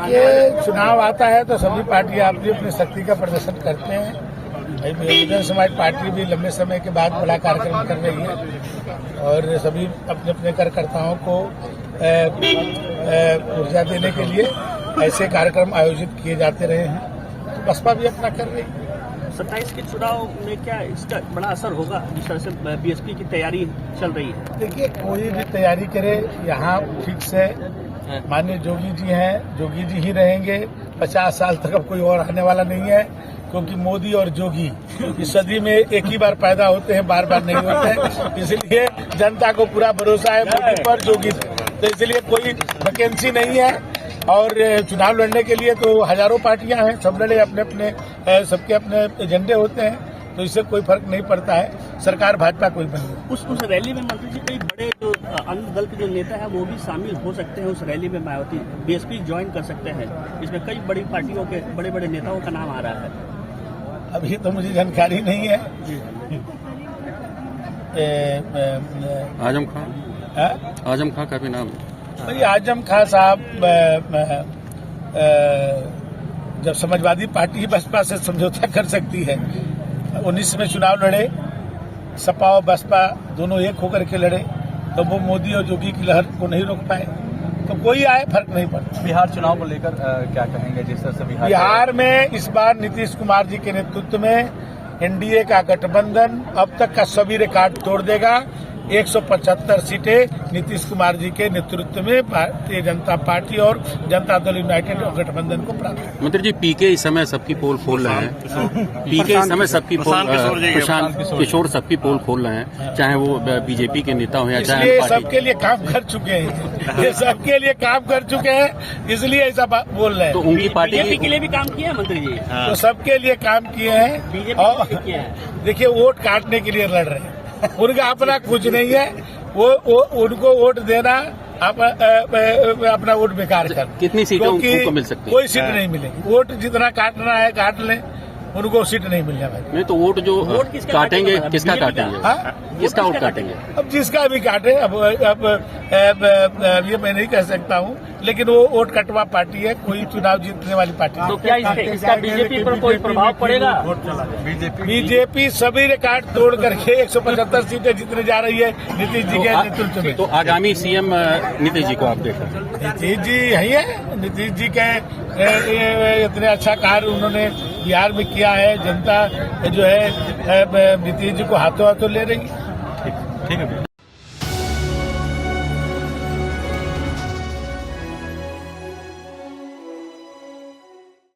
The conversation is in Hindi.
देखिए, चुनाव आता है तो सभी पार्टियां अपनी अपनी शक्ति का प्रदर्शन करते हैं। बहुजन समाज पार्टी भी लंबे समय के बाद बड़ा कार्यक्रम कर रही है और सभी अपने अपने कार्यकर्ताओं को ऊर्जा देने के लिए ऐसे कार्यक्रम आयोजित किए जाते रहे हैं। तो बसपा भी अपना कर रही है। 27 के चुनाव में क्या इसका बड़ा असर होगा जिस तरह से बीएसपी की तैयारी चल रही है? देखिए, कोई भी तैयारी करे, यहाँ फिक्स है माननीय जोगी जी हैं, जोगी जी ही रहेंगे। 50 साल तक अब कोई और आने वाला नहीं है, क्योंकि मोदी और जोगी इस सदी में एक ही बार पैदा होते हैं, बार बार नहीं होते हैं। इसलिए जनता को पूरा भरोसा है मोदी पर, जोगी पर। तो इसलिए कोई वैकेंसी नहीं है और चुनाव लड़ने के लिए तो हजारों पार्टियां हैं, सब लड़े, अपने अपने सबके अपने एजेंडे होते हैं, तो इससे कोई फर्क नहीं पड़ता है। सरकार भाजपा कोई बन गई। उस रैली में मंत्री जी कई बड़े जो अन्य दल के जो नेता हैं वो भी शामिल हो सकते हैं उस रैली में। मायावती बीएसपी ज्वाइन कर सकते हैं, इसमें कई बड़ी पार्टियों के बड़े बड़े नेताओं का नाम आ रहा है। अभी तो मुझे जानकारी नहीं है। आजम खां का भी नाम है। भाई, आजम खां साहब जब समाजवादी पार्टी ही बसपा से समझौता कर सकती है, 19 में चुनाव लड़े, सपा और बसपा दोनों एक होकर के लड़े, तो वो मोदी और जोगी की लहर को नहीं रोक पाए। तो कोई आए फर्क नहीं पड़ता। बिहार चुनाव को लेकर क्या कहेंगे? जिस तरह से बिहार में इस बार नीतीश कुमार जी के नेतृत्व में एनडीए का गठबंधन अब तक का सभी रिकॉर्ड तोड़ देगा। 175 सीटें नीतीश कुमार जी के नेतृत्व में भारतीय जनता पार्टी और जनता दल यूनाइटेड और गठबंधन को प्राप्त है। मंत्री जी, पीके इस समय सबकी पोल खोल रहे हैं। पीके इस समय सबकी पोल, प्रशांत किशोर सबकी पोल खोल रहे हैं, चाहे वो बीजेपी के नेता हो या चाहे सबके लिए काम कर चुके हैं। ये सबके लिए काम कर चुके हैं, इसलिए ऐसा बोल रहे हैं। तो उनकी पार्टी के लिए भी काम किया मंत्री जी? तो सबके लिए काम किए हैं। बीजेपी देखिए, वोट काटने के लिए लड़ रहे हैं, उनका अपना कुछ नहीं है। वो उनको वोट देना अपना वोट बेकार कर। कितनी सीटें उनको मिल सकती है? कोई सीट नहीं मिलेगी। वोट जितना काटना है काट लें, उनको सीट नहीं मिलने वाली। नहीं तो वोट जो काटेंगे, किसका काटेंगे? किसका वोट काटेंगे? अब जिसका भी काटे। अब ये मैं नहीं कह सकता हूँ, लेकिन वो वोट कटवा पार्टी है, कोई चुनाव जीतने वाली पार्टी। तो क्या इसका बीजेपी पर कोई प्रभाव पड़ेगा? बीजेपी सभी रिकॉर्ड तोड़ करके 175 सीटें जीतने जा रही है नीतीश जी के नेतृत्व में। तो आगामी सीएम नीतीश जी को आप देख रहे हैं? नीतीश जी यही है। नीतीश जी के इतने अच्छा कार्य उन्होंने बिहार में किया है। जनता जो है नीतीश जी को हाथों हाथों ले रही है। ठीक है।